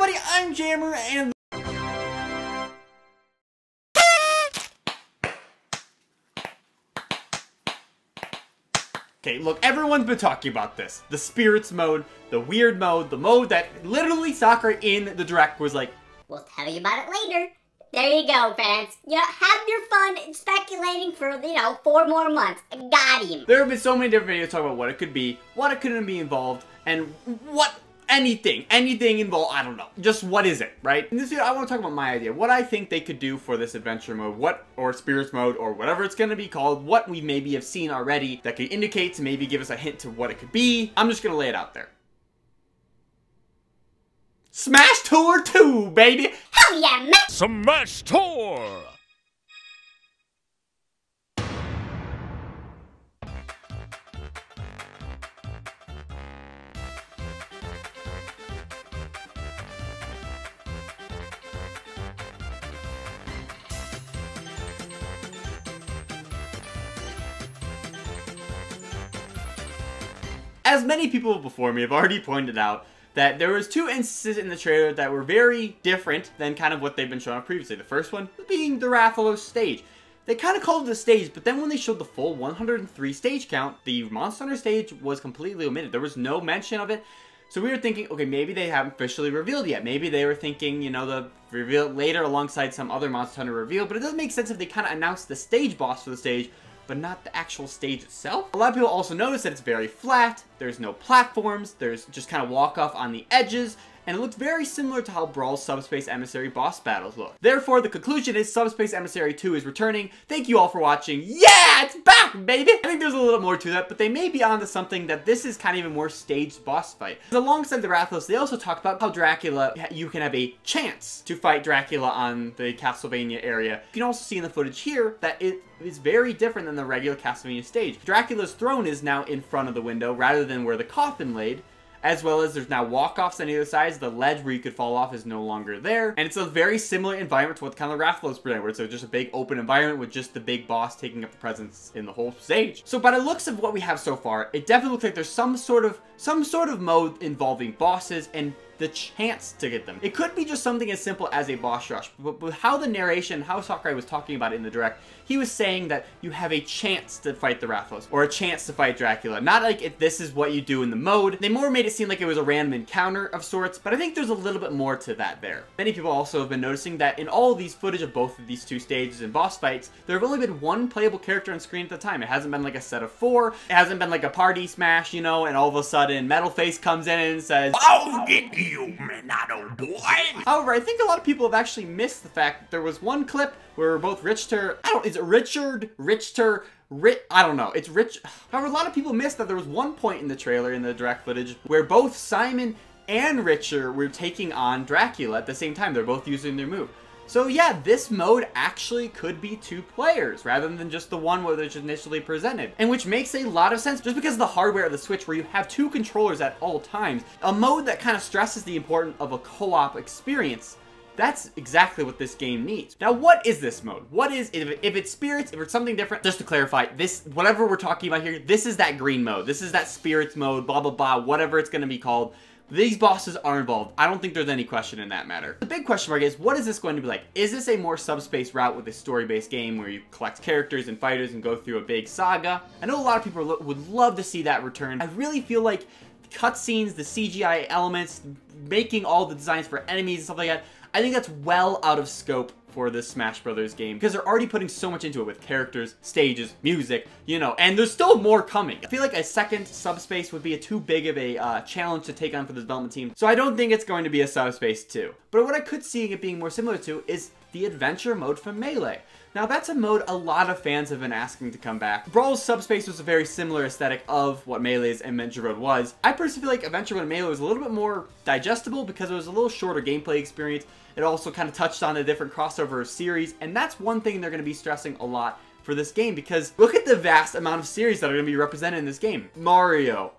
everybody, I'm Jammer, and okay, look, everyone's been talking about this. The spirits mode, the weird mode, the mode that literally Sakurai in the direct was like, we'll tell you about it later. There you go, fans. You know, have your fun speculating for, 4 more months. Got him. There have been so many different videos talking about what it could be, what it couldn't be involved, and what anything involved, I don't know. Just what is it, right? In this video, I want to talk about my idea. What I think they could do for this adventure mode, or spirits mode, or whatever it's going to be called, what we maybe have seen already that could indicate to maybe give us a hint to what it could be. I'm just going to lay it out there. Smash Tour 2, baby! Hell yeah, man! Smash Tour! As many people before me have already pointed out, that there was 2 instances in the trailer that were very different than kind of what they've been showing off previously. The first one being the Rathalos stage. They kind of called it a stage, but then when they showed the full 103 stage count, the Monster Hunter stage was completely omitted. There was no mention of it. So we were thinking, okay, maybe they haven't officially revealed yet. Maybe they were thinking, the reveal later alongside some other Monster Hunter reveal, but it doesn't make sense if they kind of announced the stage boss for the stage, but not the actual stage itself. A lot of people also notice that it's very flat, there's no platforms, there's just kind of walk off on the edges, and it looks very similar to how Brawl's Subspace Emissary boss battles look. Therefore, the conclusion is Subspace Emissary 2 is returning. Thank you all for watching. Yeah, it's back, baby! I think there's a little more to that, but they may be onto something that this is kind of a more staged boss fight. Alongside the Rathalos, they also talked about how Dracula, you can have a chance to fight Dracula on the Castlevania area. You can also see in the footage here that it is very different than the regular Castlevania stage. Dracula's throne is now in front of the window rather than where the coffin laid, as well as there's now walk-offs on either side. The ledge where you could fall off is no longer there. And it's a very similar environment to what kind of Rathalos present, where it's just a big open environment with just the big boss taking up the presence in the whole stage. So by the looks of what we have so far, it definitely looks like there's some sort of mode involving bosses and the chance to get them. It could be just something as simple as a boss rush, but with how the narration, how Sakurai was talking about it in the direct, he was saying that you have a chance to fight the Rathalos, or a chance to fight Dracula. Not like if this is what you do in the mode. They more made it seem like it was a random encounter of sorts, but I think there's a little bit more to that there. Many people also have been noticing that in all of these footage of both of these 2 stages and boss fights, there have only been 1 playable character on screen at the time. It hasn't been like a set of 4, it hasn't been like a party smash, and all of a sudden Metalface comes in and says, "I'll get you, Minato boy!" However, I think a lot of people have actually missed the fact that there was 1 clip where both I don't know, it's Rich. However, a lot of people missed that there was 1 point in the trailer, in the direct footage, where both Simon and Richard were taking on Dracula at the same time. They're both using their move. So yeah, this mode actually could be 2 players, rather than just the one where it's initially presented. And which makes a lot of sense, just because of the hardware of the Switch, where you have 2 controllers at all times. A mode that kind of stresses the importance of a co-op experience. That's exactly what this game needs. Now, what is this mode? What is, if it's spirits, if it's something different, just to clarify, this, whatever we're talking about here, this is that green mode. This is that spirits mode, blah, blah, blah, whatever it's going to be called. These bosses are involved. I don't think there's any question in that matter. The big question mark is, what is this going to be like? Is this a more subspace route with a story-based game where you collect characters and fighters and go through a big saga? I know a lot of people would love to see that return. I really feel like the cutscenes, the CGI elements, making all the designs for enemies and stuff like that, I think that's well out of scope for this Smash Brothers game, because they're already putting so much into it with characters, stages, music, and there's still more coming. I feel like a second Subspace would be too big of a challenge to take on for the development team, so I don't think it's going to be a Subspace 2. But what I could see it being more similar to is the adventure mode from Melee. Now that's a mode a lot of fans have been asking to come back. Brawl's Subspace was a very similar aesthetic of what Melee's Adventure Mode was. I personally feel like Adventure Mode and Melee was a little bit more digestible because it was a little shorter gameplay experience. It also kind of touched on a different crossover series, and that's one thing they're going to be stressing a lot for this game, because look at the vast amount of series that are going to be represented in this game. Mario,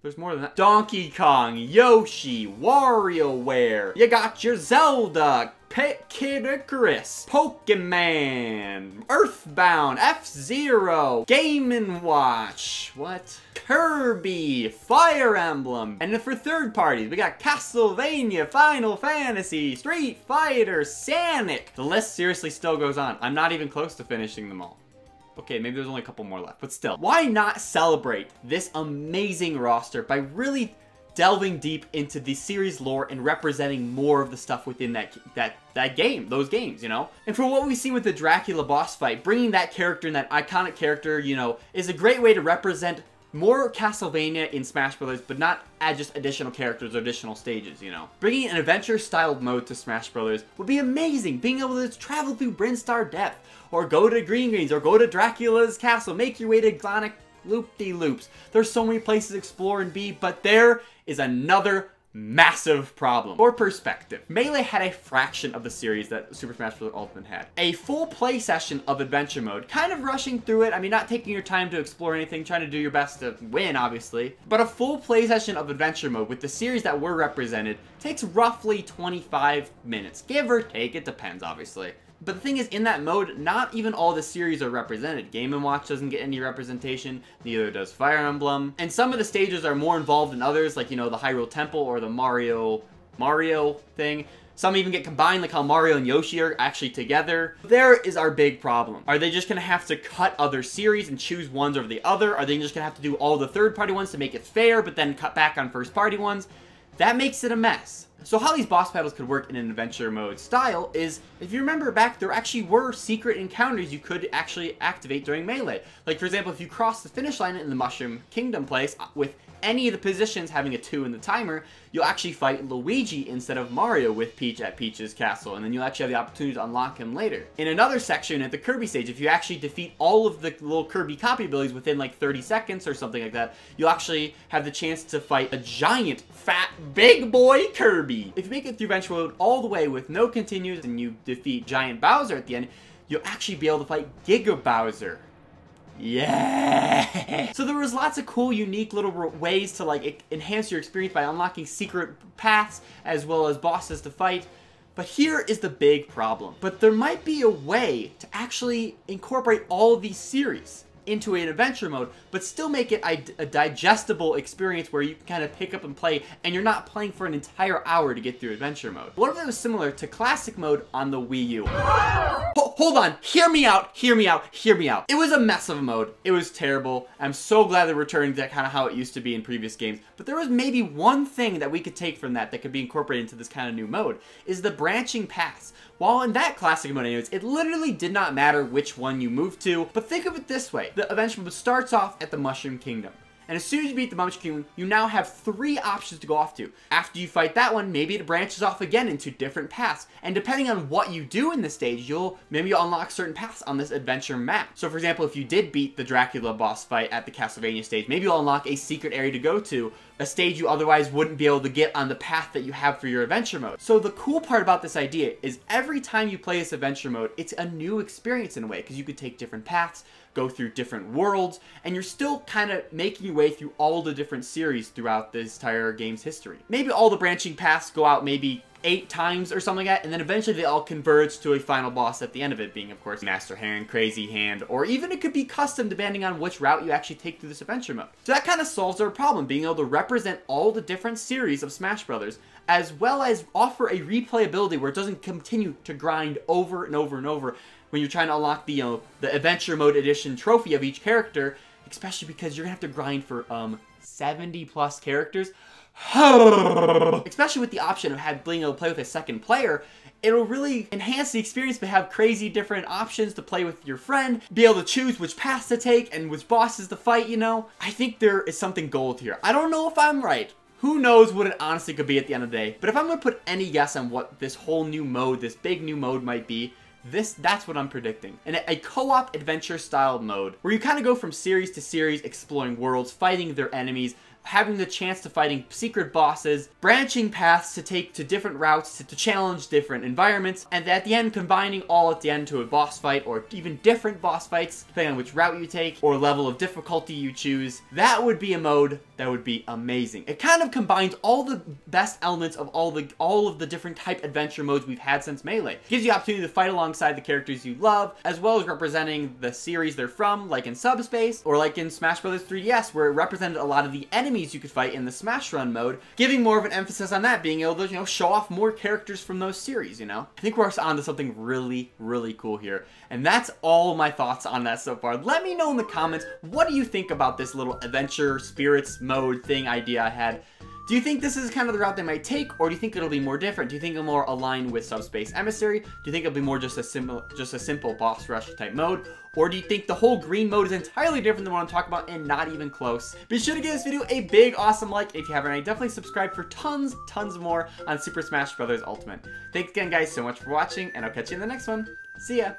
There's more than that. Donkey Kong, Yoshi, WarioWare. You got your Zelda, Kid Icarus, Pokemon, Earthbound, F-Zero, Game & Watch, what? Kirby, Fire Emblem. And then for third parties, we got Castlevania, Final Fantasy, Street Fighter, Sonic. The list seriously still goes on. I'm not even close to finishing them all. Okay, maybe there's only a couple more left, but still. Why not celebrate this amazing roster by really delving deep into the series lore and representing more of the stuff within that game, those games, you know? And for what we've seen with the Dracula boss fight, bringing that character and that iconic character, you know, is a great way to represent more Castlevania in Smash Bros., but not add just additional characters or additional stages, you know? Bringing an adventure-styled mode to Smash Bros. Would be amazing. Being able to travel through Brinstar Depth, or go to Green Greens, or go to Dracula's castle, make your way to Sonic Loop-de-Loops. There's so many places to explore and be, but there is another massive problem. For perspective, Melee had a fraction of the series that Super Smash Bros. Ultimate had. A full play session of adventure mode, kind of rushing through it, I mean not taking your time to explore anything, trying to do your best to win obviously, but a full play session of adventure mode with the series that were represented takes roughly 25 minutes, give or take, it depends obviously. But the thing is, in that mode, not even all the series are represented. Game & Watch doesn't get any representation, neither does Fire Emblem. And some of the stages are more involved than others, like, you know, the Hyrule Temple or the Mario thing. Some even get combined, like how Mario and Yoshi are actually together. There is our big problem. Are they just gonna have to cut other series and choose ones over the other? Are they just gonna have to do all the third-party ones to make it fair, but then cut back on first-party ones? That makes it a mess. So how these boss battles could work in an adventure mode style is, if you remember back, there actually were secret encounters you could actually activate during Melee. Like, for example, if you cross the finish line in the Mushroom Kingdom place with any of the positions having a 2 in the timer, you'll actually fight Luigi instead of Mario with Peach at Peach's castle, and then you'll actually have the opportunity to unlock him later. In another section at the Kirby stage, if you actually defeat all of the little Kirby copy abilities within like 30 seconds or something like that, you'll actually have the chance to fight a giant, fat, big boy Kirby. If you make it through Adventure Mode all the way with no continues and you defeat Giant Bowser at the end, you'll actually be able to fight Giga Bowser. Yeah! So there was lots of cool, unique little ways to like enhance your experience by unlocking secret paths as well as bosses to fight. But here is the big problem. But there might be a way to actually incorporate all of these series into an adventure mode, but still make it a digestible experience where you can kind of pick up and play, and you're not playing for an entire hour to get through adventure mode. What if it was similar to classic mode on the Wii U? Hold on, hear me out, hear me out, hear me out. It was a mess of a mode. It was terrible. I'm so glad they're returning to kind of how it used to be in previous games, but there was maybe one thing that we could take from that could be incorporated into this kind of new mode, is the branching paths. While in that classic mode anyways, it literally did not matter which one you moved to, but think of it this way. The adventure mode starts off at the Mushroom Kingdom. And as soon as you beat the Mushroom Kingdom, you now have 3 options to go off to. After you fight that one, maybe it branches off again into different paths. And depending on what you do in this stage, maybe you'll unlock certain paths on this adventure map. So for example, if you did beat the Dracula boss fight at the Castlevania stage, maybe you'll unlock a secret area to go to, a stage you otherwise wouldn't be able to get on the path that you have for your adventure mode. So the cool part about this idea is every time you play this adventure mode, it's a new experience in a way, because you could take different paths, go through different worlds, and you're still kind of making your way through all the different series throughout this entire game's history. Maybe all the branching paths go out maybe 8 times or something like that, and then eventually they all converge to a final boss at the end of it, being of course Master Hand, Crazy Hand, or even it could be custom depending on which route you actually take through this adventure mode. So that kind of solves our problem, being able to represent all the different series of Smash Brothers, as well as offer a replayability where it doesn't continue to grind over and over and over when you're trying to unlock the adventure mode edition trophy of each character, especially because you're gonna have to grind for 70 plus characters. Especially with the option of being able to play with a second player, it'll really enhance the experience to have crazy different options to play with your friend, be able to choose which paths to take and which bosses to fight, you know? I think there is something gold here. I don't know if I'm right. Who knows what it honestly could be at the end of the day, but if I'm gonna put any guess on what this whole new mode, this big new mode might be, that's what I'm predicting. And a co-op adventure style mode where you kind of go from series to series, exploring worlds, fighting their enemies, having the chance to fighting secret bosses, branching paths to take to different routes to challenge different environments, and at the end combining all at the end to a boss fight or even different boss fights depending on which route you take or level of difficulty you choose. That would be a mode that would be amazing. It kind of combines all the best elements of all of the different type adventure modes we've had since Melee. It gives you the opportunity to fight alongside the characters you love, as well as representing the series they're from, like in Subspace, or like in Smash Bros. 3DS, where it represented a lot of the enemies you could fight in the Smash Run mode, giving more of an emphasis on that, being able to, you know, show off more characters from those series, you know? I think we're on to something really, really cool here. And that's all my thoughts on that so far. Let me know in the comments, what do you think about this little adventure spirits mode thing idea I had? Do you think this is kind of the route they might take, or do you think it'll be more different? Do you think it'll more align with Subspace Emissary? Do you think it'll be more just a simple boss rush type mode? Or do you think the whole green mode is entirely different than what I'm talking about and not even close? Be sure to give this video a big awesome like if you haven't already. Definitely subscribe for tons more on Super Smash Bros. Ultimate. Thanks again guys so much for watching, and I'll catch you in the next one. See ya!